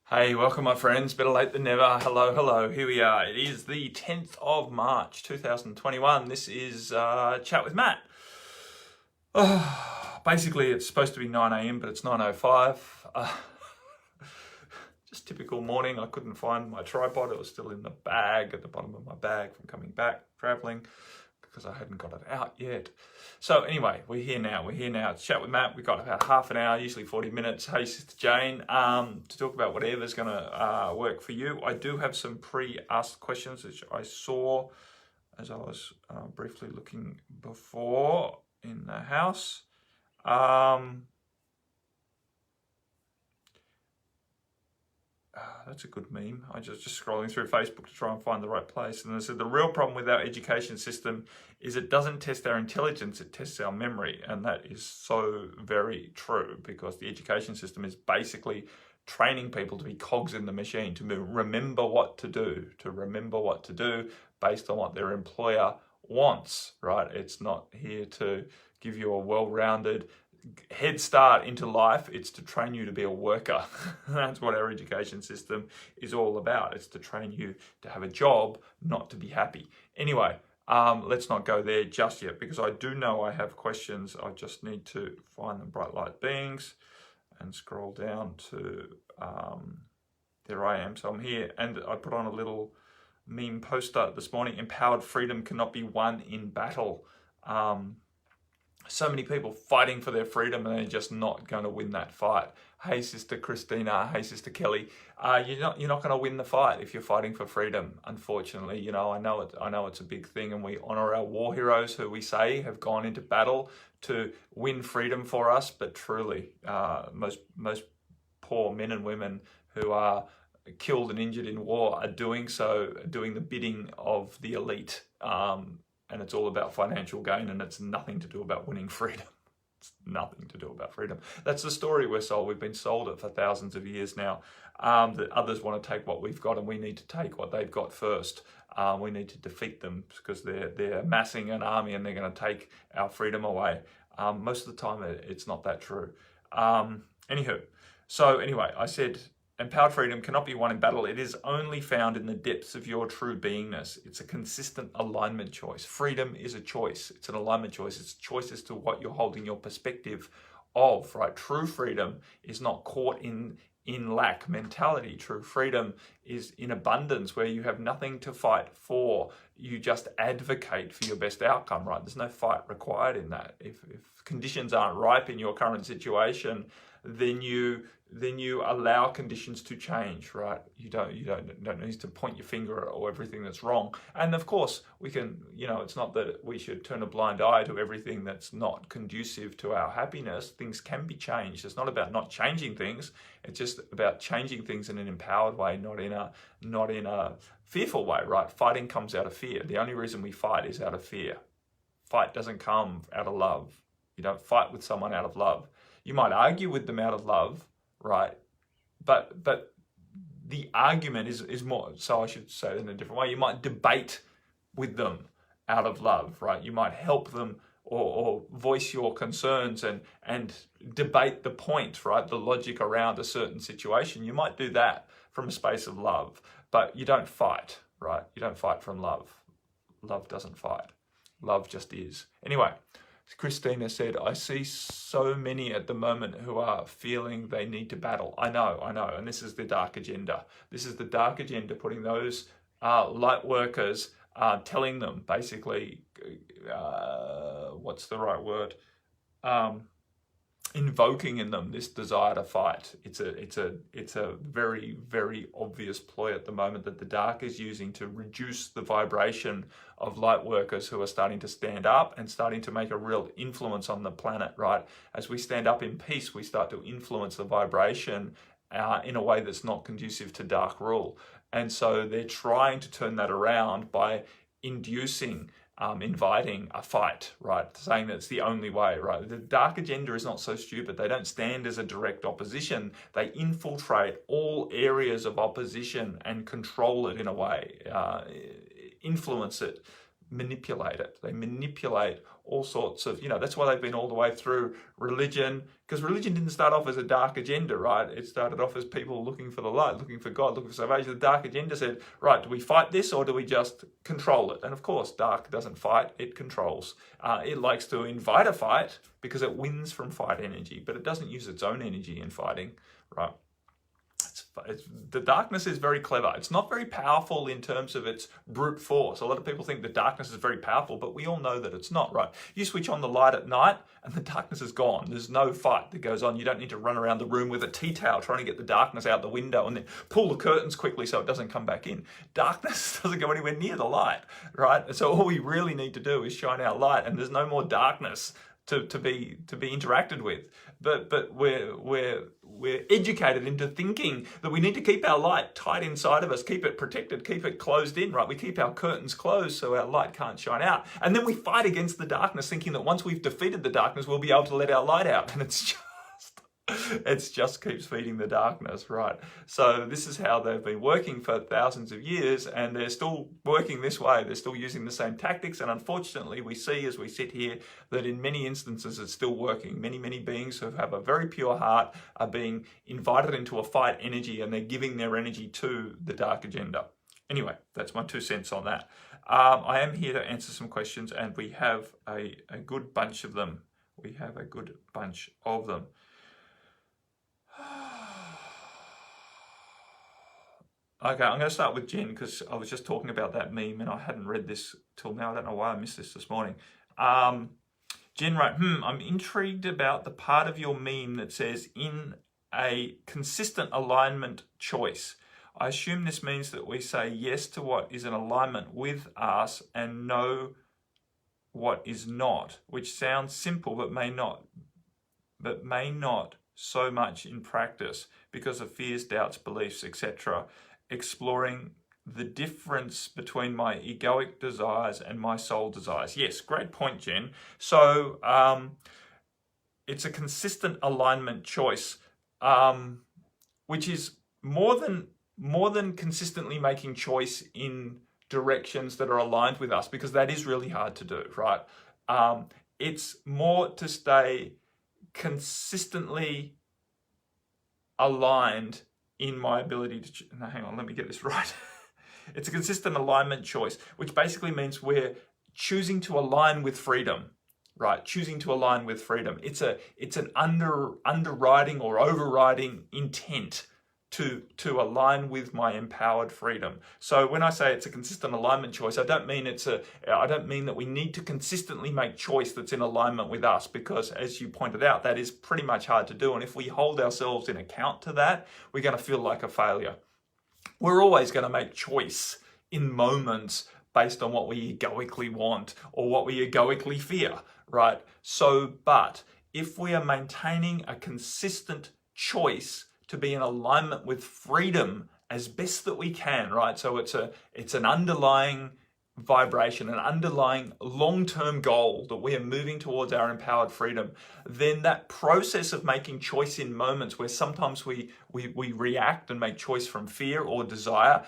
Hey, welcome my friends, better late than never. Hello, hello, here we are. It is the 10th of March, 2021. This is Chat with Matt. Basically, it's supposed to be 9 a.m, but it's 9:05. Just typical morning. I couldn't find my tripod. It was still in the bag, at the bottom of my bag from coming back, traveling, because I hadn't got it out yet. So anyway, we're here now. It's Chat with Matt. We've got about half an hour, usually 40 minutes. Hey, Sister Jane, to talk about whatever's going to work for you. I do have some pre-asked questions, which I saw as I was briefly looking before in the house. That's a good meme. I just scrolling through Facebook to try and find the right place. And they said the real problem with our education system is it doesn't test our intelligence, it tests our memory. And that is so very true, because the education system is basically training people to be cogs in the machine, to remember what to do based on what their employer wants, right? It's not here to give you a well-rounded head start into life. It's to train you to be a worker. That's what our education system is all about. It's to train you to have a job, not to be happy. Anyway, let's not go there just yet, because I do know I have questions. I just need to find them, bright light beings, and scroll down to there I am. So I'm here, and I put on a little meme poster this morning. Empowered freedom cannot be won in battle. So many people fighting for their freedom, and they're just not going to win that fight. Hey, Sister Christina. Hey, Sister Kelly. You're not going to win the fight if you're fighting for freedom. Unfortunately, you know, I know it's a big thing, and we honor our war heroes who we say have gone into battle to win freedom for us. But truly, most poor men and women who are killed and injured in war are doing the bidding of the elite. And it's all about financial gain, and it's nothing to do about winning freedom. It's nothing to do about freedom. That's the story we're sold. We've been sold it for thousands of years now, that others want to take what we've got, and we need to take what they've got first. We need to defeat them, because they're amassing an army and they're going to take our freedom away. Most of the time, it's not that true. Anywho, so anyway, I said, empowered freedom cannot be won in battle. It is only found in the depths of your true beingness. It's a consistent alignment choice. Freedom is a choice. It's an alignment choice. It's a choice as to what you're holding your perspective of, right? True freedom is not caught in lack mentality. True freedom is in abundance, where you have nothing to fight for. You just advocate for your best outcome, right? There's no fight required in that. If conditions aren't ripe in your current situation, then you allow conditions to change, right? You don't need to point your finger or everything that's wrong. And of course, we can, it's not that we should turn a blind eye to everything that's not conducive to our happiness. Things can be changed. It's not about not changing things. It's just about changing things in an empowered way, not in a fearful way, right? Fighting comes out of fear. The only reason we fight is out of fear. Fight doesn't come out of love. You don't fight with someone out of love. You might argue with them out of love, right? But the argument is more, so I should say it in a different way. You might debate with them out of love, right? You might help them or voice your concerns and debate the point, right? The logic around a certain situation. You might do that from a space of love, but you don't fight, right? You don't fight from love. Love doesn't fight. Love just is. Anyway, Christina said, I see so many at the moment who are feeling they need to battle. I know. And this is the dark agenda. This is the dark agenda, putting those light workers, telling them basically, what's the right word? Invoking in them this desire to fight. It's a very, very obvious ploy at the moment that the dark is using to reduce the vibration of light workers who are starting to stand up and starting to make a real influence on the planet, right? As we stand up in peace, we start to influence the vibration in a way that's not conducive to dark rule. And so they're trying to turn that around by inviting a fight, right? Saying that it's the only way, right? The dark agenda is not so stupid. They don't stand as a direct opposition. They infiltrate all areas of opposition and control it in a way, influence it, manipulate it. They manipulate all sorts of, that's why they've been all the way through religion, because religion didn't start off as a dark agenda, right? It started off as people looking for the light, looking for God, looking for salvation. The dark agenda said, right, do we fight this or do we just control it? And of course, dark doesn't fight, it controls. It likes to invite a fight because it wins from fight energy, but it doesn't use its own energy in fighting, right? The darkness is very clever. It's not very powerful in terms of its brute force. A lot of people think the darkness is very powerful, but we all know that it's not, right? You switch on the light at night and the darkness is gone. There's no fight that goes on. You don't need to run around the room with a tea towel trying to get the darkness out the window and then pull the curtains quickly so it doesn't come back in. Darkness doesn't go anywhere near the light, right? And so all we really need to do is shine our light, and there's no more darkness to be interacted with. But we're educated into thinking that we need to keep our light tight inside of us, keep it protected, keep it closed in, right? We keep our curtains closed so our light can't shine out. And then we fight against the darkness, thinking that once we've defeated the darkness, we'll be able to let our light out. And it just keeps feeding the darkness, right? So this is how they've been working for thousands of years, and they're still working this way. They're still using the same tactics, and unfortunately we see as we sit here that in many instances it's still working. Many beings who have a very pure heart are being invited into a fight energy, and they're giving their energy to the dark agenda. Anyway, that's my 2 cents on that. I am here to answer some questions, and we have a good bunch of them. Okay, I'm going to start with Jen because I was just talking about that meme and I hadn't read this till now. I don't know why I missed this morning. Jen wrote, I'm intrigued about the part of your meme that says in a consistent alignment choice. I assume this means that we say yes to what is in alignment with us and no what is not, which sounds simple but may not so much in practice because of fears, doubts, beliefs, etc. Exploring the difference between my egoic desires and my soul desires. Yes, great point, Jen. So it's a consistent alignment choice, which is more than consistently making choice in directions that are aligned with us, because that is really hard to do, right? It's more to stay consistently aligned in my ability to... No, hang on, let me get this right. It's a consistent alignment choice, which basically means we're choosing to align with freedom, right? Choosing to align with freedom. It's an underwriting or overriding intent to align with my empowered freedom. So when I say it's a consistent alignment choice, I don't mean that we need to consistently make choice that's in alignment with us, because as you pointed out, that is pretty much hard to do. And if we hold ourselves in account to that, we're going to feel like a failure. We're always going to make choice in moments based on what we egoically want or what we egoically fear, right? So, but if we are maintaining a consistent choice to be in alignment with freedom as best that we can, right? So it's an underlying vibration, an underlying long-term goal that we are moving towards our empowered freedom, then that process of making choice in moments where sometimes we react and make choice from fear or desire,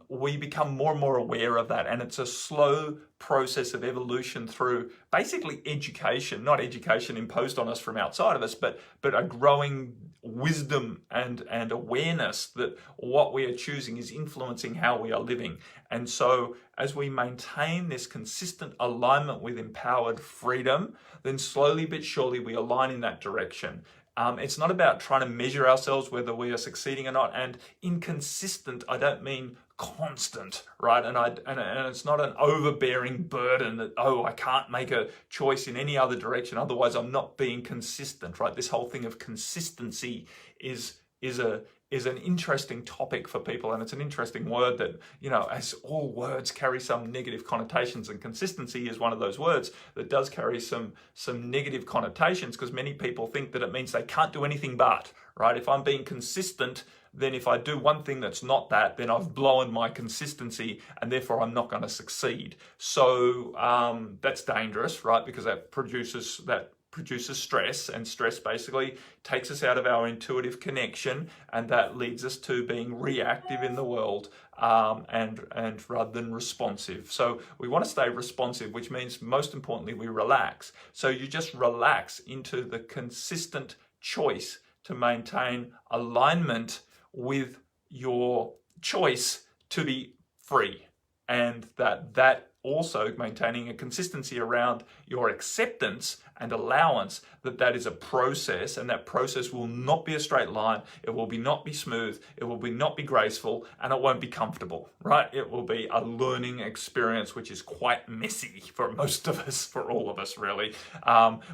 we become more and more aware of that. And it's a slow process of evolution through basically education, not education imposed on us from outside of us, but a growing wisdom and awareness that what we are choosing is influencing how we are living. And so as we maintain this consistent alignment with empowered freedom, then slowly but surely we align in that direction. It's not about trying to measure ourselves whether we are succeeding or not. And inconsistent, I don't mean constant, right? And it's not an overbearing burden that, I can't make a choice in any other direction, otherwise I'm not being consistent, right? This whole thing of consistency is an interesting topic for people, and it's an interesting word that, as all words carry some negative connotations, and consistency is one of those words that does carry some negative connotations, because many people think that it means they can't do anything but, right? If I'm being consistent, then if I do one thing that's not that, then I've blown my consistency and therefore I'm not going to succeed. So that's dangerous, right? Because that produces produces stress, and stress basically takes us out of our intuitive connection, and that leads us to being reactive in the world, and rather than responsive. So we want to stay responsive, which means most importantly we relax. So you just relax into the consistent choice to maintain alignment with your choice to be free, and that also maintaining a consistency around your acceptance and allowance that is a process, and that process will not be a straight line. It will not be smooth. It will not be graceful, and it won't be comfortable, right? It will be a learning experience, which is quite messy for most of us, for all of us, really.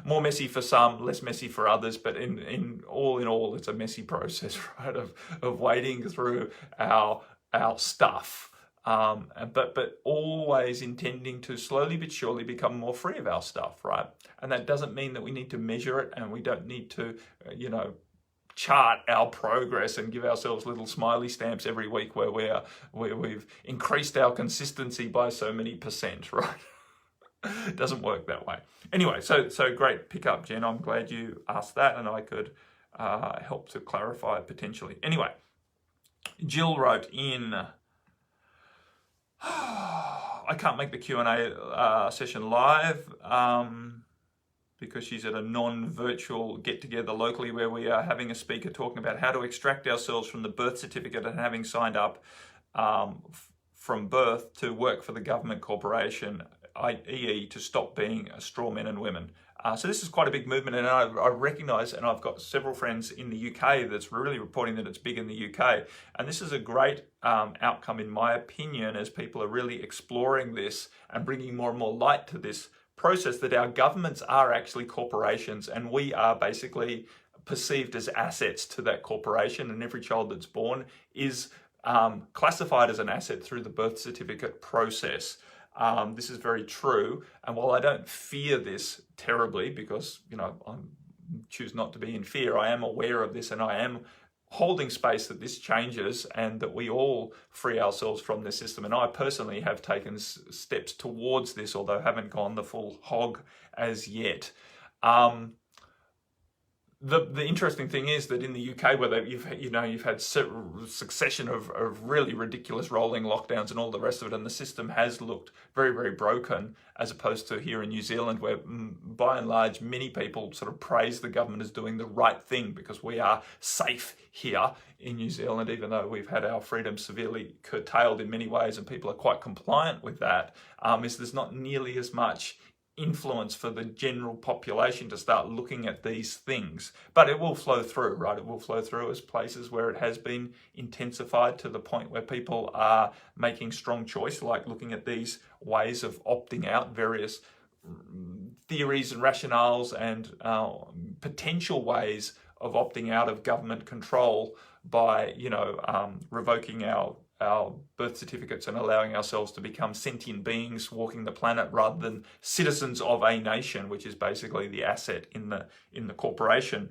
More messy for some, less messy for others, but in all, it's a messy process, right? Of wading through our stuff. But always intending to slowly but surely become more free of our stuff, right? And that doesn't mean that we need to measure it, and we don't need to, chart our progress and give ourselves little smiley stamps every week where we've increased our consistency by so many %, right? It doesn't work that way. Anyway, so great pickup, Jen. I'm glad you asked that, and I could help to clarify it potentially. Anyway, Jill wrote in, I can't make the Q&A session live because she's at a non-virtual get-together locally where we are having a speaker talking about how to extract ourselves from the birth certificate and having signed up from birth to work for the government corporation, i.e. to stop being straw men and women. So this is quite a big movement, and I recognise, and I've got several friends in the UK that's really reporting that it's big in the UK, and this is a great outcome in my opinion, as people are really exploring this and bringing more and more light to this process, that our governments are actually corporations, and we are basically perceived as assets to that corporation, and every child that's born is classified as an asset through the birth certificate process. This is very true, and while I don't fear this terribly, because I choose not to be in fear, I am aware of this, and I am holding space that this changes and that we all free ourselves from this system. And I personally have taken steps towards this, although I haven't gone the full hog as yet. The interesting thing is that in the UK, where you've had succession of really ridiculous rolling lockdowns and all the rest of it, and the system has looked very, very broken, as opposed to here in New Zealand, where by and large many people sort of praise the government as doing the right thing because we are safe here in New Zealand, even though we've had our freedom severely curtailed in many ways, and people are quite compliant with that. There's not nearly as much influence for the general population to start looking at these things, but it will flow through, right? It will flow through as places where it has been intensified to the point where people are making strong choice, like looking at these ways of opting out, various theories and rationales and potential ways of opting out of government control by revoking our birth certificates and allowing ourselves to become sentient beings walking the planet rather than citizens of a nation, which is basically the asset in the corporation,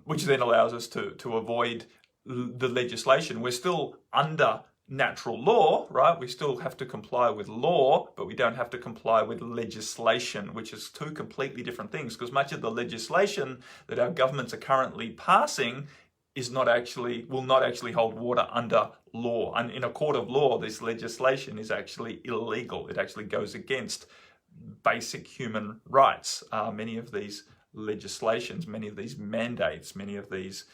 which then allows us to avoid the legislation. We're still under natural law, right? We still have to comply with law, but we don't have to comply with legislation, which is two completely different things, because much of the legislation that our governments are currently passing will not actually hold water under law. And in a court of law, this legislation is actually illegal. It actually goes against basic human rights. Many of these legislations, many of these mandates, many of these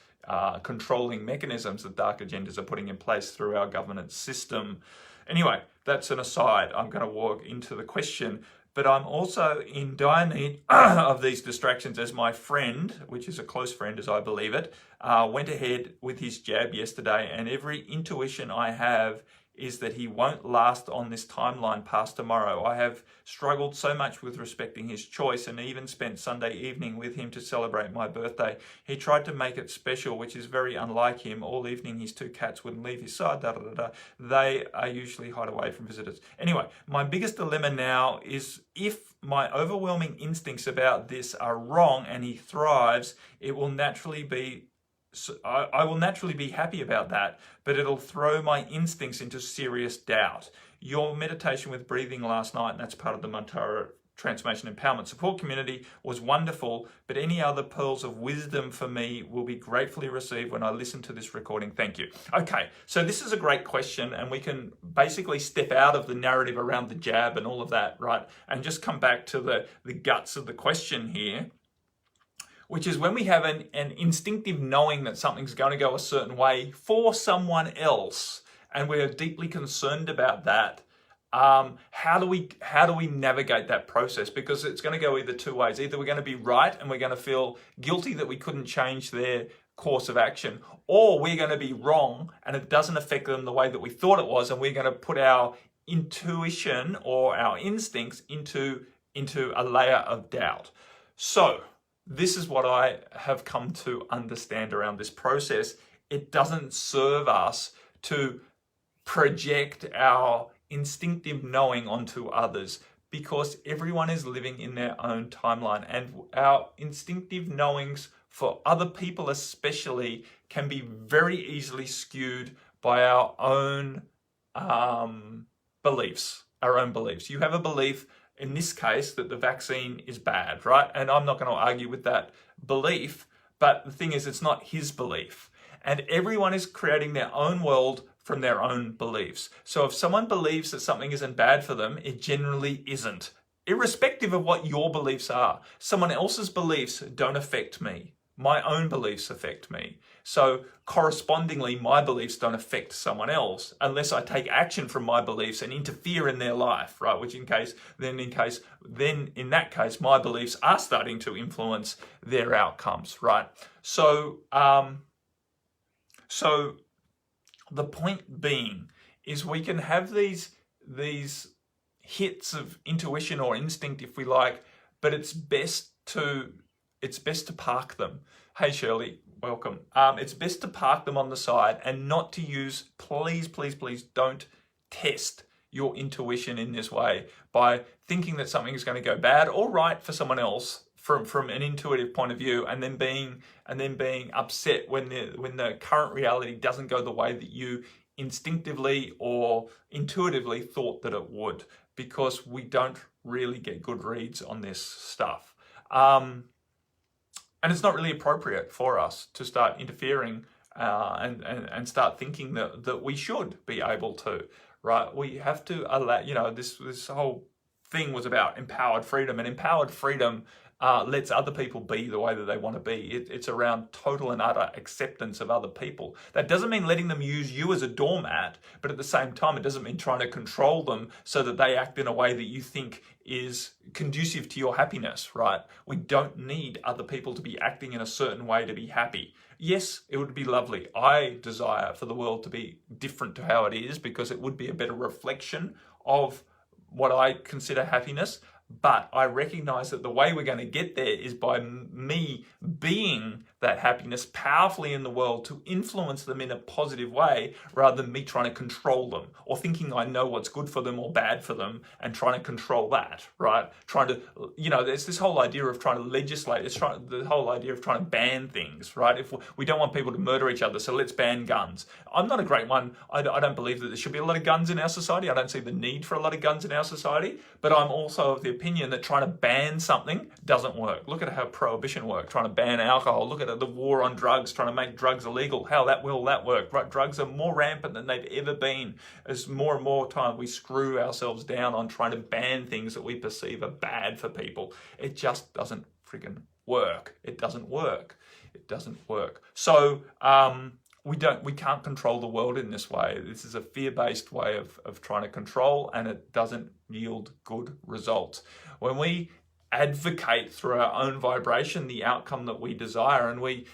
controlling mechanisms that dark agendas are putting in place through our governance system. Anyway, that's an aside. I'm going to walk into the question. But I'm also in dire need of these distractions, as my friend, which is a close friend as I believe it, went ahead with his jab yesterday, and every intuition I have is that he won't last on this timeline past tomorrow. I have struggled so much with respecting his choice, and even spent Sunday evening with him to celebrate my birthday. He tried to make it special, which is very unlike him. All evening his two cats wouldn't leave his side. They are usually hide away from visitors. Anyway, my biggest dilemma now is, if my overwhelming instincts about this are wrong and he thrives, it will naturally be I will naturally be happy about that, but it'll throw my instincts into serious doubt. Your meditation with breathing last night, and that's part of the mantra Transformation Empowerment Support Community was wonderful, but any other pearls of wisdom for me will be gratefully received when I listen to this recording. Thank you. Okay, so this is a great question, and we can basically step out of the narrative around the jab and all of that, right? And just come back to the guts of the question here, which is when we have an instinctive knowing that something's going to go a certain way for someone else, and we're deeply concerned about that. How do we navigate that process? Because it's going to go either two ways. Either we're going to be right and we're going to feel guilty that we couldn't change their course of action, or we're going to be wrong and it doesn't affect them the way that we thought it was, and we're going to put our intuition or our instincts into a layer of doubt. So this is what I have come to understand around this process. It doesn't serve us to project our instinctive knowing onto others, because everyone is living in their own timeline, and our instinctive knowings for other people especially can be very easily skewed by our own beliefs. You have a belief, in this case, that the vaccine is bad, right? And I'm not going to argue with that belief, but the thing is, it's not his belief. And everyone is creating their own world from their own beliefs. So if someone believes that something isn't bad for them, it generally isn't, irrespective of what your beliefs are. Someone else's beliefs don't affect me. My own beliefs affect me. So correspondingly, my beliefs don't affect someone else unless I take action from my beliefs and interfere in their life, right? Which in that case, my beliefs are starting to influence their outcomes, right? So the point being is we can have these hits of intuition or instinct, if we like, but it's best to park them. Hey Shirley, welcome. It's best to park them on the side and not to use, please don't test your intuition in this way by thinking that something is going to go bad or right for someone else from an intuitive point of view, and then being upset when the current reality doesn't go the way that you instinctively or intuitively thought that it would, because we don't really get good reads on this stuff. And it's not really appropriate for us to start interfering and start thinking that we should be able to, right? We have to allow, this whole thing was about empowered freedom, and empowered freedom lets other people be the way that they want to be. It's around total and utter acceptance of other people. That doesn't mean letting them use you as a doormat, but at the same time, it doesn't mean trying to control them so that they act in a way that you think is conducive to your happiness, right? We don't need other people to be acting in a certain way to be happy. Yes, it would be lovely. I desire for the world to be different to how it is, because it would be a better reflection of what I consider happiness. But I recognize that the way we're going to get there is by me being that happiness powerfully in the world to influence them in a positive way, rather than me trying to control them or thinking I know what's good for them or bad for them and trying to control that, right? Trying to, there's this whole idea of trying to legislate. The whole idea of trying to ban things, right? If we don't want people to murder each other, so let's ban guns. I'm not a great one. I don't believe that there should be a lot of guns in our society. I don't see the need for a lot of guns in our society, but I'm also of the opinion that trying to ban something doesn't work. Look at how prohibition worked, trying to ban alcohol. Look at the war on drugs, trying to make drugs illegal. How that work? Right? Drugs are more rampant than they've ever been. As more and more time we screw ourselves down on trying to ban things that we perceive are bad for people. It just doesn't freaking work. It doesn't work. So we can't control the world in this way. This is a fear-based way of trying to control, and it doesn't yield good results. When we advocate through our own vibration the outcome that we desire, and we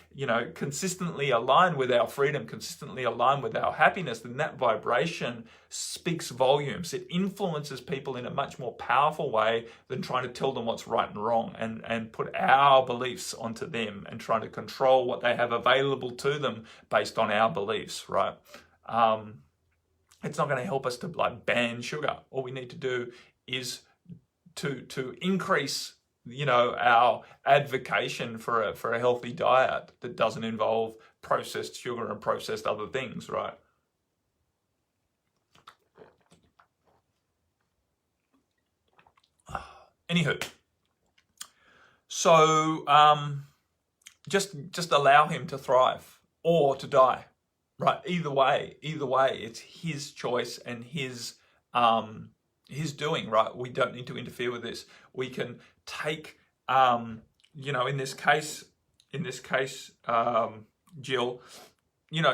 consistently align with our freedom, consistently align with our happiness, then that vibration speaks volumes. It influences people in a much more powerful way than trying to tell them what's right and wrong and put our beliefs onto them and trying to control what they have available to them based on our beliefs, right? It's not going to help us to ban sugar. All we need to do is to increase, our advocation for a healthy diet that doesn't involve processed sugar and processed other things, right? Anywho, so just allow him to thrive or to die, right? Either way, it's his choice and his doing, right? We don't need to interfere with this. We can take, in this case, Jill,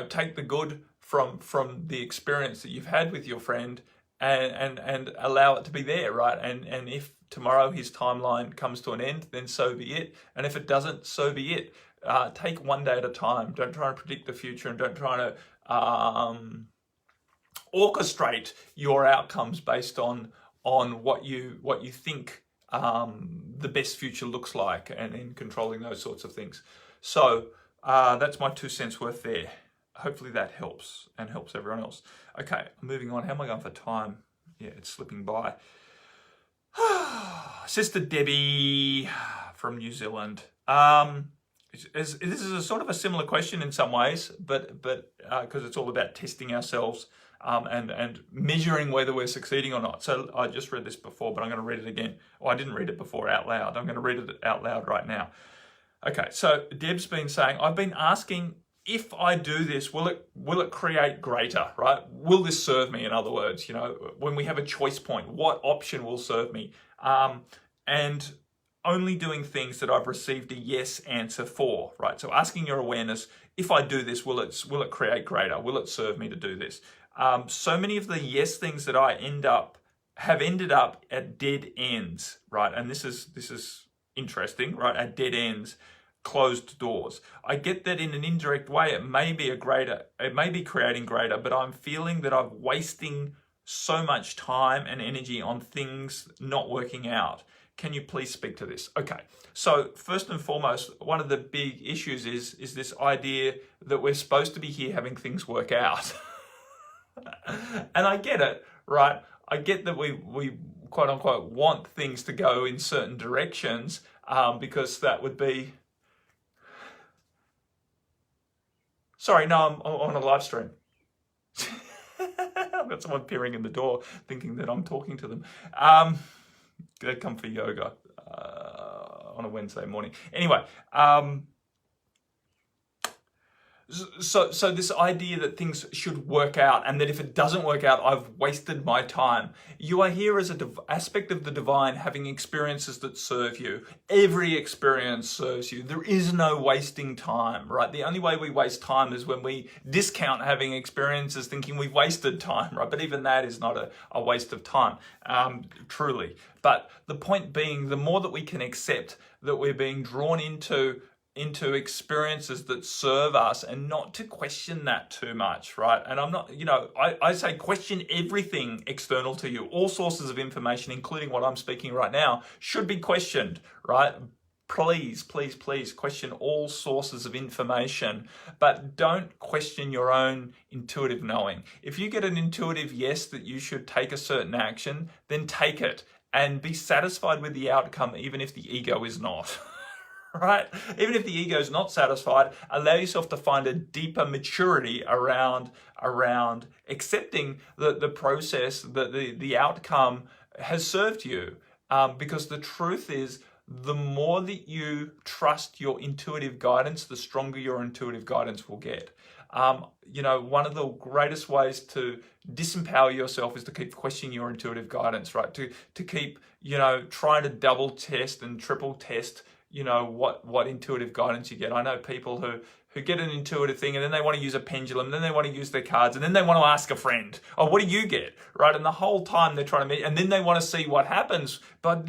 take the good from the experience that you've had with your friend and allow it to be there, right? And if tomorrow his timeline comes to an end, then so be it. And if it doesn't, so be it. Take one day at a time. Don't try and predict the future, and don't try to orchestrate your outcomes based on what you think the best future looks like, and in controlling those sorts of things. So that's my 2 cents worth there. Hopefully that helps and helps everyone else. Okay, moving on. How am I going for time? Yeah, it's slipping by. Sister Debbie from New Zealand. This is a sort of a similar question in some ways, but because it's all about testing ourselves and measuring whether we're succeeding or not. So I just read this before, but I'm going to read it again. Well, I didn't read it before out loud. I'm going to read it out loud right now. Okay, so Deb's been saying, I've been asking, if I do this, will it create greater, right? Will this serve me? In other words, when we have a choice point, what option will serve me? And only doing things that I've received a yes answer for, right? So asking your awareness, if I do this, will it create greater? Will it serve me to do this? So many of the yes things that I have ended up at dead ends, right? And this is interesting, right? At dead ends, closed doors. I get that in an indirect way, it may be creating greater, but I'm feeling that I'm wasting so much time and energy on things not working out. Can you please speak to this? Okay, so first and foremost, one of the big issues is this idea that we're supposed to be here having things work out. And I get it, right? I get that we quote unquote want things to go in certain directions because that would be... Sorry, no, I'm on a live stream. I've got someone peering in the door thinking that I'm talking to them. They come for yoga on a Wednesday morning. Anyway, so this idea that things should work out, and that if it doesn't work out, I've wasted my time. You are here as an aspect of the divine, having experiences that serve you. Every experience serves you. There is no wasting time, right? The only way we waste time is when we discount having experiences thinking we've wasted time, right? But even that is not a waste of time, truly. But the point being, the more that we can accept that we're being drawn into experiences that serve us, and not to question that too much, right? And I'm not, I say question everything external to you. All sources of information, including what I'm speaking right now, should be questioned, right? Please, please, please question all sources of information, but don't question your own intuitive knowing. If you get an intuitive yes that you should take a certain action, then take it and be satisfied with the outcome, even if the ego is not. Right? Even if the ego is not satisfied, allow yourself to find a deeper maturity around accepting the process, that the outcome has served you. Because the truth is, the more that you trust your intuitive guidance, the stronger your intuitive guidance will get. One of the greatest ways to disempower yourself is to keep questioning your intuitive guidance, right? To keep, trying to double test and triple test what intuitive guidance you get. I know people who get an intuitive thing, and then they want to use a pendulum, and then they want to use their cards, and then they want to ask a friend, oh, what do you get, right? And the whole time they're trying to meet, and then they want to see what happens. But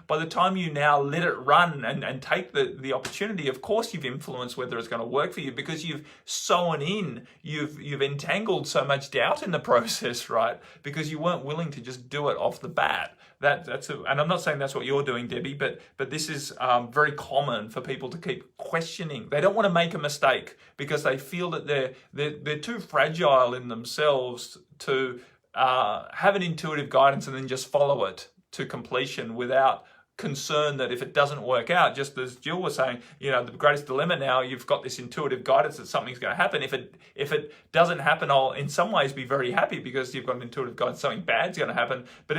by the time you now let it run and take the opportunity, of course you've influenced whether it's going to work for you, because you've sown in, you've entangled so much doubt in the process, right? Because you weren't willing to just do it off the bat. And I'm not saying that's what you're doing, Debbie, but this is very common for people to keep questioning. They don't want to make a mistake because they feel that they're too fragile in themselves to have an intuitive guidance and then just follow it to completion without concerned that if it doesn't work out, just as Jill was saying, the greatest dilemma now, you've got this intuitive guidance that something's going to happen. If it doesn't happen, I'll in some ways be very happy because you've got an intuitive guidance, something bad's going to happen. But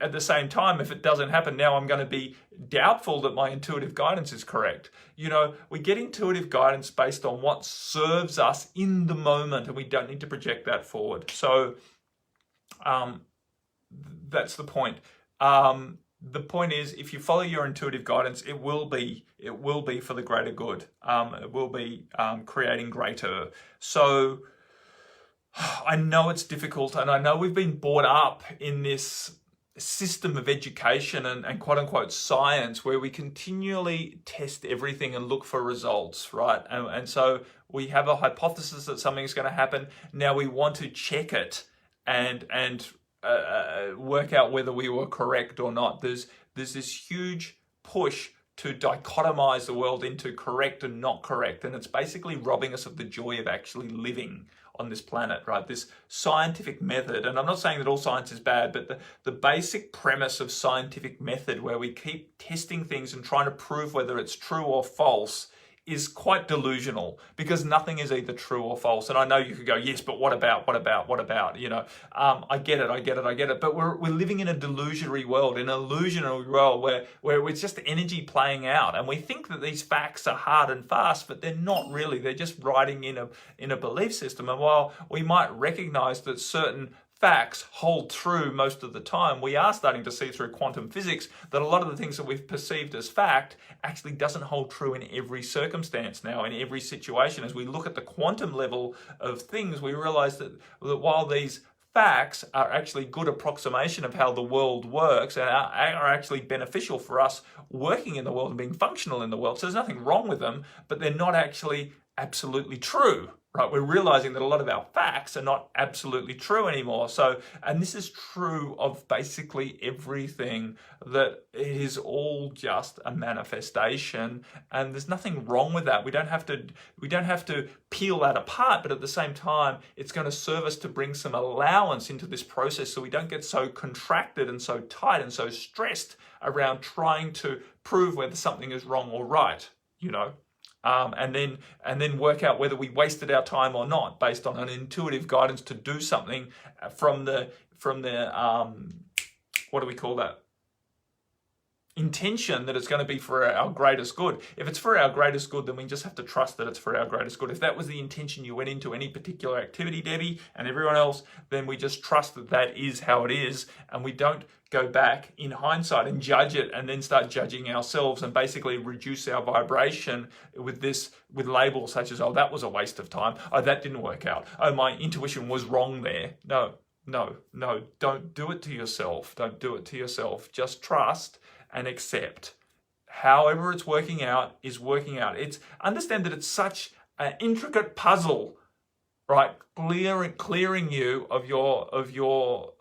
at the same time, if it doesn't happen, now I'm going to be doubtful that my intuitive guidance is correct. We get intuitive guidance based on what serves us in the moment, and we don't need to project that forward. So that's the point. The point is, if you follow your intuitive guidance, it will be for the greater good. It will be creating greater. So I know it's difficult, and I know we've been brought up in this system of education and quote unquote science where we continually test everything and look for results, right? And so we have a hypothesis that something's going to happen. Now we want to check it and work out whether we were correct or not. There's this huge push to dichotomize the world into correct and not correct, and it's basically robbing us of the joy of actually living on this planet, right? This scientific method, and I'm not saying that all science is bad, but the basic premise of scientific method where we keep testing things and trying to prove whether it's true or false is quite delusional, because nothing is either true or false. And I know you could go, yes, but what about? I get it. But we're living in a delusionary world, an illusionary world where it's just energy playing out. And we think that these facts are hard and fast, but they're not really. They're just riding in a belief system. And while we might recognize that certain facts hold true most of the time, we are starting to see through quantum physics that a lot of the things that we've perceived as fact actually doesn't hold true in every circumstance now, in every situation. As we look at the quantum level of things, we realize that while these facts are actually good approximation of how the world works and are actually beneficial for us working in the world and being functional in the world, so there's nothing wrong with them, but they're not actually absolutely true. Right, we're realizing that a lot of our facts are not absolutely true anymore. So, and this is true of basically everything, that it is all just a manifestation, and there's nothing wrong with that. We don't have to peel that apart, but at the same time, it's going to serve us to bring some allowance into this process, so we don't get so contracted and so tight and so stressed around trying to prove whether something is wrong or right. And then work out whether we wasted our time or not based on an intuitive guidance to do something from the what do we call that? Intention that it's going to be for our greatest good. If it's for our greatest good, then we just have to trust that it's for our greatest good. If that was the intention you went into any particular activity, Debbie, and everyone else, then we just trust that that is how it is, and we don't go back in hindsight and judge it and then start judging ourselves and basically reduce our vibration with labels such as, oh, that was a waste of time. Oh, that didn't work out. Oh, my intuition was wrong there. No, don't do it to yourself. Don't do it to yourself. Just trust and accept. However it's working out is working out. Understand that it's such an intricate puzzle, right? Clearing you of your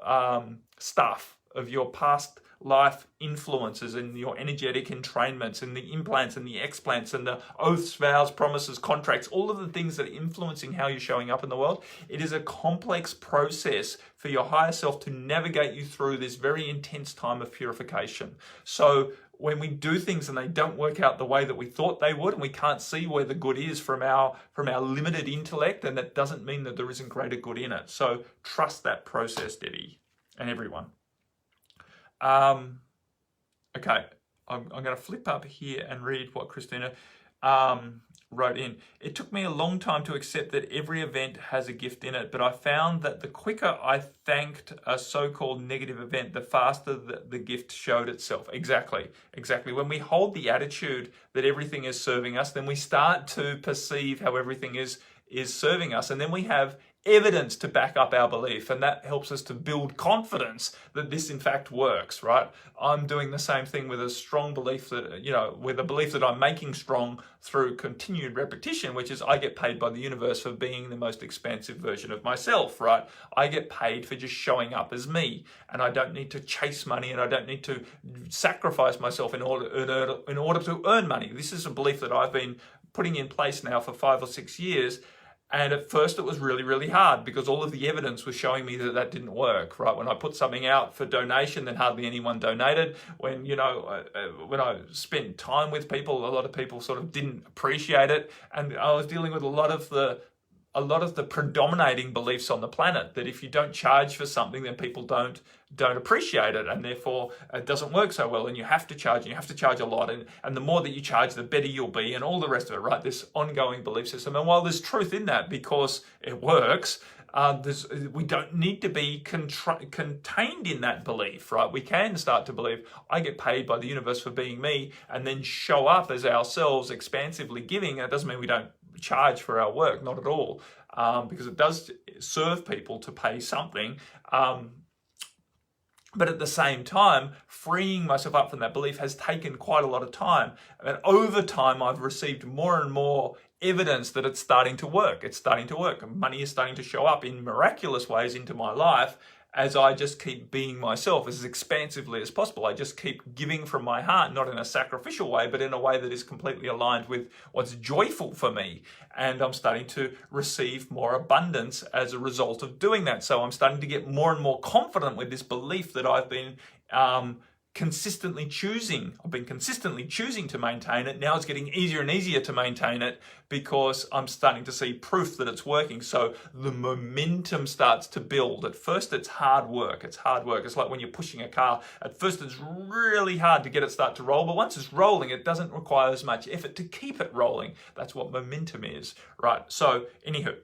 stuff, of your past life influences and your energetic entrainments and the implants and the explants and the oaths, vows, promises, contracts, all of the things that are influencing how you're showing up in the world. It is a complex process for your higher self to navigate you through this very intense time of purification. So when we do things and they don't work out the way that we thought they would, and we can't see where the good is from our limited intellect, then that doesn't mean that there isn't greater good in it. So trust that process, Debbie, and everyone. Okay, I'm going to flip up here and read what Christina wrote in. It took me a long time to accept that every event has a gift in it, but I found that the quicker I thanked a so-called negative event, the faster the gift showed itself. Exactly. When we hold the attitude that everything is serving us, then we start to perceive how everything is serving us, and then we have evidence to back up our belief, and that helps us to build confidence that this in fact works, right? I'm doing the same thing with a strong belief that, with a belief that I'm making strong through continued repetition, which is I get paid by the universe for being the most expansive version of myself, right? I get paid for just showing up as me, and I don't need to chase money, and I don't need to sacrifice myself in order to earn money. This is a belief that I've been putting in place now for 5 or 6 years. And at first it was really, really hard because all of the evidence was showing me that that didn't work, right? When I put something out for donation, then hardly anyone donated. When, when I spent time with people, a lot of people sort of didn't appreciate it. And I was dealing with a lot of the predominating beliefs on the planet that if you don't charge for something, then people don't appreciate it, and therefore it doesn't work so well, and you have to charge, and you have to charge a lot, and the more that you charge, the better you'll be, and all the rest of it, right? This ongoing belief system. And while there's truth in that because it works, we don't need to be contained in that belief, right? We can start to believe, I get paid by the universe for being me, and then show up as ourselves expansively giving. It doesn't mean we don't charge for our work, not at all, because it does serve people to pay something. But at the same time, freeing myself up from that belief has taken quite a lot of time. And over time, I've received more and more evidence that it's starting to work. It's starting to work. Money is starting to show up in miraculous ways into my life as I just keep being myself as expansively as possible. I just keep giving from my heart, not in a sacrificial way, but in a way that is completely aligned with what's joyful for me. And I'm starting to receive more abundance as a result of doing that. So I'm starting to get more and more confident with this belief that I've been consistently choosing. I've been consistently choosing to maintain it. Now it's getting easier and easier to maintain it because I'm starting to see proof that it's working. So the momentum starts to build. At first, it's hard work. It's hard work. It's like when you're pushing a car. At first, it's really hard to get it start to roll, but once it's rolling, it doesn't require as much effort to keep it rolling. That's what momentum is, right? So, anywho,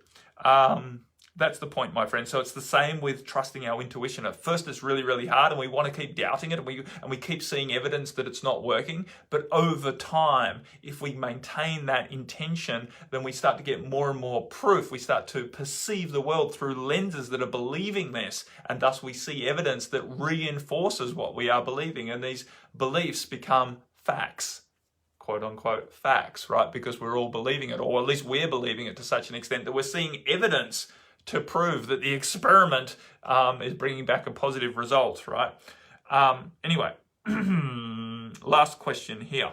that's the point, my friend. So it's the same with trusting our intuition. At first, it's really, really hard, and we want to keep doubting it, and we keep seeing evidence that it's not working. But over time, if we maintain that intention, then we start to get more and more proof. We start to perceive the world through lenses that are believing this, and thus we see evidence that reinforces what we are believing, and these beliefs become facts. Quote unquote facts, right? Because we're all believing it, or at least we're believing it to such an extent that we're seeing evidence to prove that the experiment is bringing back a positive result, right? Anyway, last question here.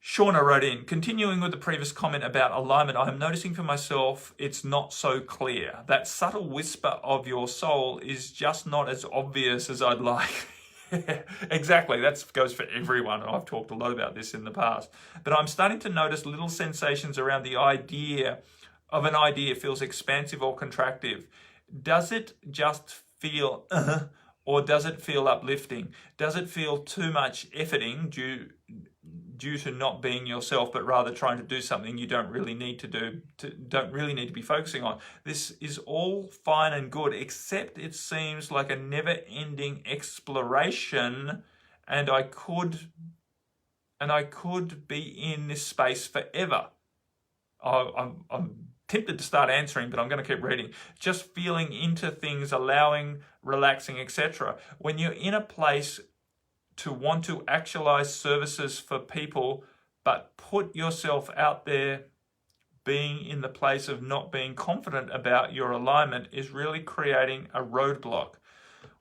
Shauna wrote in, continuing with the previous comment about alignment, I am noticing for myself it's not so clear. That subtle whisper of your soul is just not as obvious as I'd like. Exactly, that goes for everyone. I've talked a lot about this in the past. But I'm starting to notice little sensations around the idea of an idea feels expansive or contractive. Does it just feel or does it feel uplifting? Does it feel too much efforting due to not being yourself, but rather trying to do something you don't really need to do, don't really need to be focusing on? This is all fine and good, except it seems like a never-ending exploration, and I could be in this space forever. I'm tempted to start answering, but I'm going to keep reading. Just feeling into things, allowing, relaxing, etc. When you're in a place to want to actualize services for people, but put yourself out there, being in the place of not being confident about your alignment is really creating a roadblock.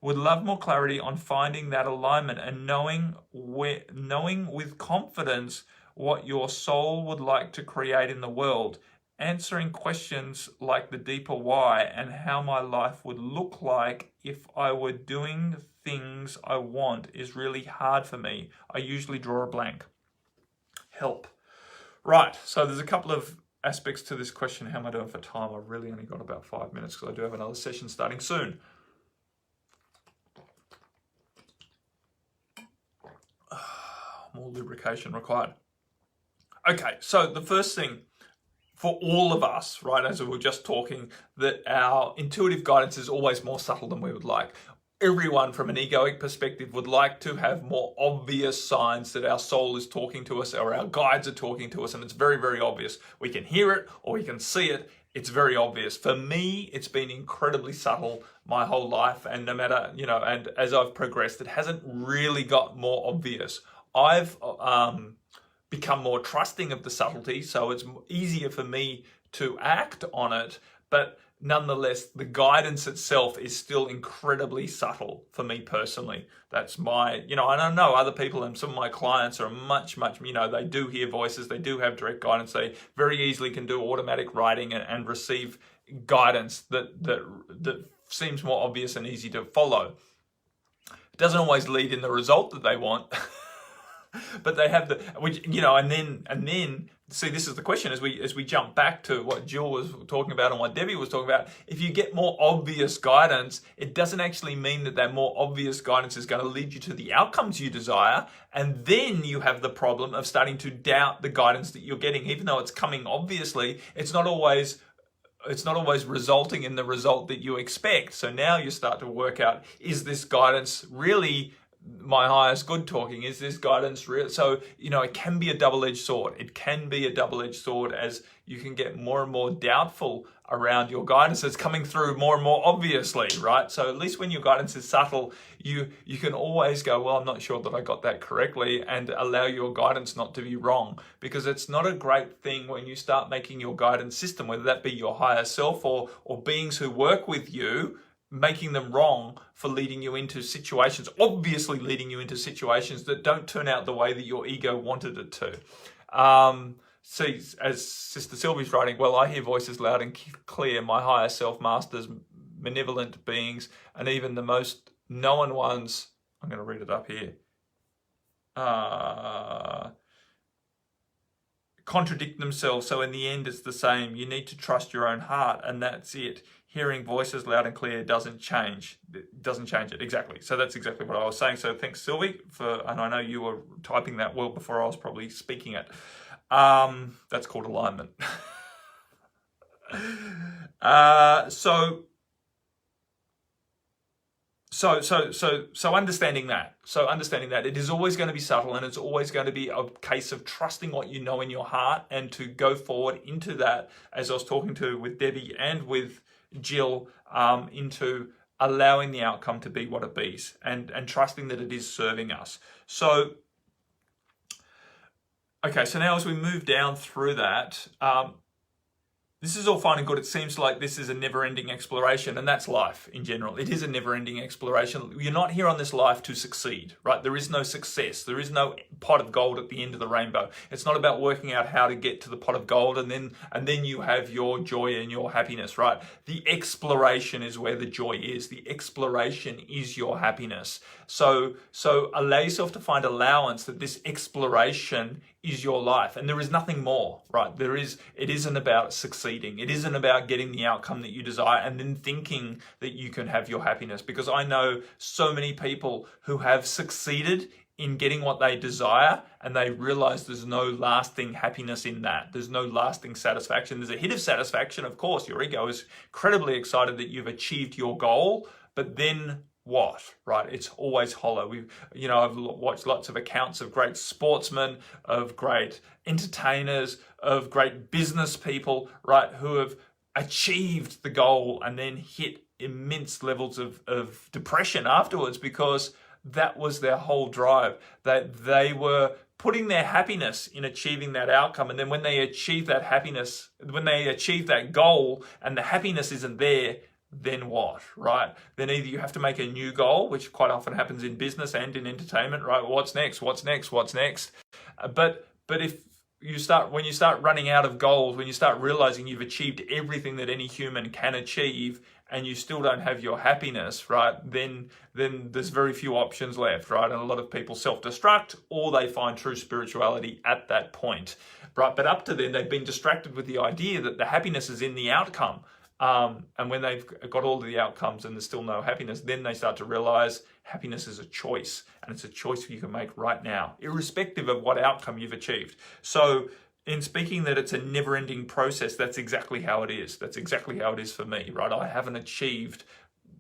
Would love more clarity on finding that alignment and knowing with confidence what your soul would like to create in the world. Answering questions like the deeper why and how my life would look like if I were doing things I want is really hard for me. I usually draw a blank. Help. Right, so there's a couple of aspects to this question. How am I doing for time? I've really only got about 5 minutes because I do have another session starting soon. More lubrication required. Okay, so the first thing, for all of us, right, as we were just talking, that our intuitive guidance is always more subtle than we would like. Everyone from an egoic perspective would like to have more obvious signs that our soul is talking to us or our guides are talking to us, and it's very, very obvious. We can hear it or we can see it. It's very obvious. For me, it's been incredibly subtle my whole life, and no matter, and as I've progressed, it hasn't really got more obvious. I've become more trusting of the subtlety, so it's easier for me to act on it. But nonetheless, the guidance itself is still incredibly subtle for me personally. That's my, and I know other people and some of my clients are much, they do hear voices, they do have direct guidance, they very easily can do automatic writing and receive guidance that seems more obvious and easy to follow. It doesn't always lead in the result that they want. But they have and then see, this is the question as we jump back to what Jill was talking about and what Debbie was talking about. If you get more obvious guidance, it doesn't actually mean that more obvious guidance is going to lead you to the outcomes you desire, and then you have the problem of starting to doubt the guidance that you're getting, even though it's coming obviously. It's not always resulting in the result that you expect. So now you start to work out, is this guidance really my highest good talking? Is this guidance real? So, it can be a double-edged sword. It can be a double-edged sword as you can get more and more doubtful around your guidance that's coming through more and more obviously, right? So at least when your guidance is subtle, you can always go, well, I'm not sure that I got that correctly, and allow your guidance not to be wrong. Because it's not a great thing when you start making your guidance system, whether that be your higher self or beings who work with you, making them wrong for leading you into situations, obviously leading you into situations that don't turn out the way that your ego wanted it to. See, as Sister Sylvie's writing, well, I hear voices loud and clear, my higher self, masters, benevolent beings, and even the most known ones. I'm going to read it up here. Contradict themselves, so in the end it's the same. You need to trust your own heart, and that's it. Hearing voices loud and clear doesn't change it. Exactly. So that's exactly what I was saying. So thanks, Sylvie, and I know you were typing that well before I was probably speaking it. That's called alignment. So understanding that. So understanding that it is always going to be subtle, and it's always going to be a case of trusting what you know in your heart, and to go forward into that, as I was talking to with Debbie and with Jill, into allowing the outcome to be what it be, and trusting that it is serving us. So, okay, so now as we move down through that, this is all fine and good. It seems like this is a never-ending exploration, and that's life in general. It is a never-ending exploration. You're not here on this life to succeed, right? There is no success. There is no pot of gold at the end of the rainbow. It's not about working out how to get to the pot of gold and then you have your joy and your happiness, right? The exploration is where the joy is. The exploration is your happiness. So allow yourself to find allowance that this exploration is your life, and there is nothing more, right? It isn't about succeeding. It isn't about getting the outcome that you desire and then thinking that you can have your happiness, because I know so many people who have succeeded in getting what they desire, and they realize there's no lasting happiness in that. There's no lasting satisfaction. There's a hit of satisfaction, of course. Your ego is incredibly excited that you've achieved your goal, but then what, right? It's always hollow. I've watched lots of accounts of great sportsmen, of great entertainers, of great business people, right, who have achieved the goal and then hit immense levels of depression afterwards, because that was their whole drive, that they were putting their happiness in achieving that outcome. And then when they achieve that happiness, when they achieve that goal and the happiness isn't there, then what, right? Then either you have to make a new goal, which quite often happens in business and in entertainment, right? What's next? But if when you start running out of goals, when you start realizing you've achieved everything that any human can achieve, and you still don't have your happiness, right? Then there's very few options left, right? And a lot of people self-destruct, or they find true spirituality at that point, right? But up to then, they've been distracted with the idea that the happiness is in the outcome. And when they've got all of the outcomes and there's still no happiness, then they start to realize happiness is a choice, and it's a choice you can make right now, irrespective of what outcome you've achieved. So in speaking that it's a never-ending process, that's exactly how it is. That's exactly how it is for me, right? I haven't achieved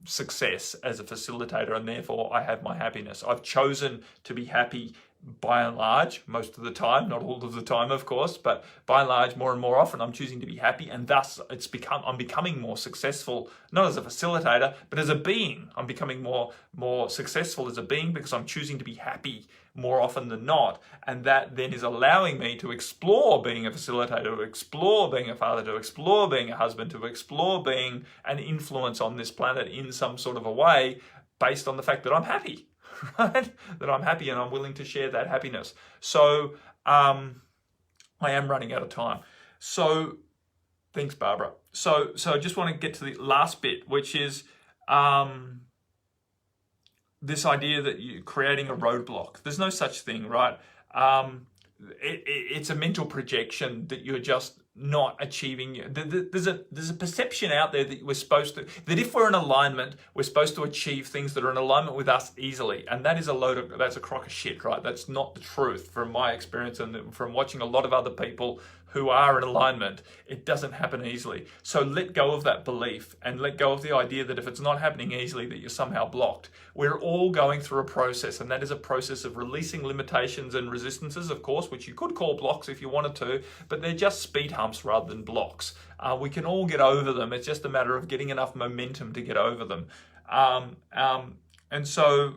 success as a facilitator, and therefore I have my happiness. I've chosen to be happy by and large, most of the time, not all of the time, of course, but by and large, more and more often, I'm choosing to be happy, and thus I'm becoming more successful, not as a facilitator, but as a being. I'm becoming more successful as a being because I'm choosing to be happy more often than not, and that then is allowing me to explore being a facilitator, to explore being a father, to explore being a husband, to explore being an influence on this planet in some sort of a way, based on the fact that I'm happy. Right? That I'm happy and I'm willing to share that happiness. So I am running out of time. So thanks, Barbara. So I just want to get to the last bit, which is this idea that you're creating a roadblock. There's no such thing, right? It's a mental projection that you're just not achieving. There's a perception out there that that if we're in alignment, we're supposed to achieve things that are in alignment with us easily, and that's a crock of shit, right? That's not the truth from my experience and from watching a lot of other people who are in alignment. It doesn't happen easily. So let go of that belief and let go of the idea that if it's not happening easily, that you're somehow blocked. We're all going through a process, and that is a process of releasing limitations and resistances, of course, which you could call blocks if you wanted to, but they're just speed humps rather than blocks. We can all get over them. It's just a matter of getting enough momentum to get over them. So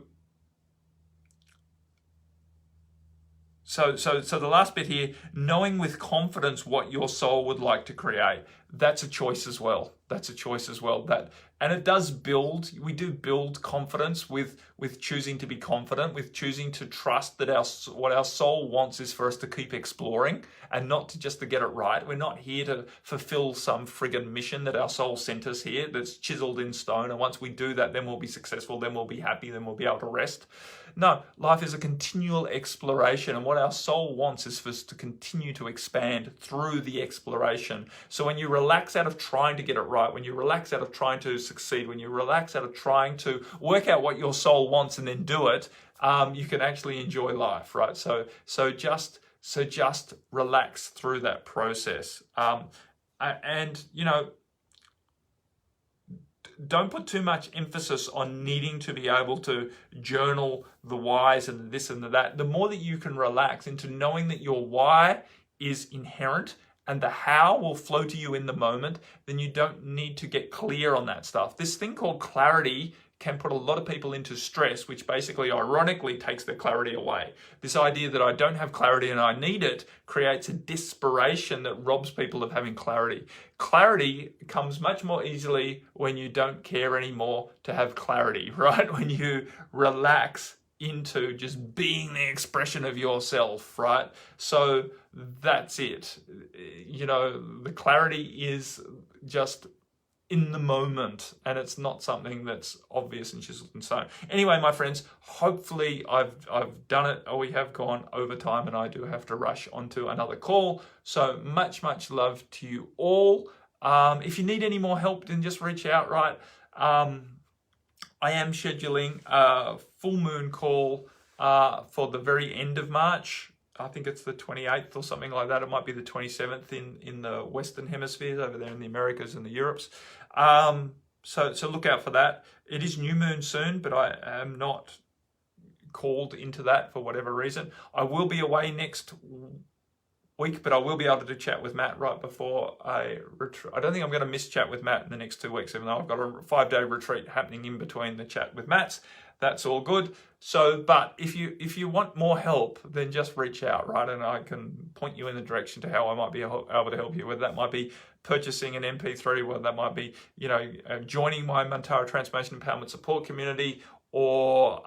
the last bit here, knowing with confidence what your soul would like to create, that's a choice as well. And it does build, we do build confidence with choosing to be confident, with choosing to trust that what our soul wants is for us to keep exploring and not to get it right. We're not here to fulfill some friggin' mission that our soul sent us here that's chiseled in stone. And once we do that, then we'll be successful, then we'll be happy, then we'll be able to rest. No, life is a continual exploration, and what our soul wants is for us to continue to expand through the exploration. So when you relax out of trying to get it right, when you relax out of trying to succeed, when you relax out of trying to work out what your soul wants and then do it, you can actually enjoy life, right? So just relax through that process. And don't put too much emphasis on needing to be able to journal the whys and this and the that. The more that you can relax into knowing that your why is inherent and the how will flow to you in the moment, then you don't need to get clear on that stuff. This thing called clarity can put a lot of people into stress, which basically ironically takes their clarity away. This idea that I don't have clarity and I need it creates a desperation that robs people of having clarity. Clarity comes much more easily when you don't care anymore to have clarity, right? When you relax into just being the expression of yourself, right? So that's it. The clarity is just in the moment, and it's not something that's obvious and chiseled in stone. Anyway, my friends, hopefully I've done it. We have gone over time, and I do have to rush onto another call. So much love to you all. If you need any more help, then just reach out, right? I am scheduling a full moon call for the very end of March. I think it's the 28th or something like that. It might be the 27th in the Western Hemispheres, over there in the Americas and the Europes. So look out for that. It is new moon soon, but I am not called into that for whatever reason. I will be away next week, but I will be able to chat with Matt right before I retreat. I don't think I'm going to miss chat with Matt in the next 2 weeks, even though I've got a 5-day retreat happening in between the chat with Matt's. That's all good. So, but if you want more help, then just reach out, right? And I can point you in the direction to how I might be able to help you. Whether that might be purchasing an MP3, whether that might be, joining my Mantara Transformation Empowerment Support Community, or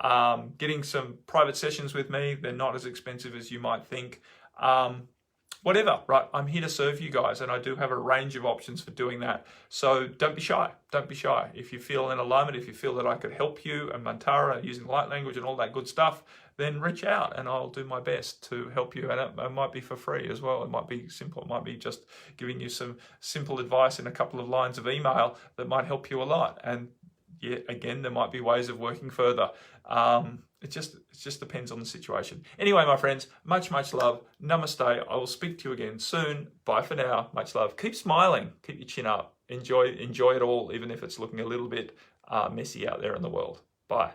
getting some private sessions with me. They're not as expensive as you might think. Whatever, right? I'm here to serve you guys, and I do have a range of options for doing that. So don't be shy. Don't be shy. If you feel in alignment, if you feel that I could help you and Mantara using light language and all that good stuff, then reach out and I'll do my best to help you. And it might be for free as well. It might be simple. It might be just giving you some simple advice in a couple of lines of email that might help you a lot. And yet again, there might be ways of working further. It just depends on the situation. Anyway, my friends, much love. Namaste. I will speak to you again soon. Bye for now. Much love. Keep smiling. Keep your chin up. Enjoy it all, even if it's looking a little bit messy out there in the world. Bye.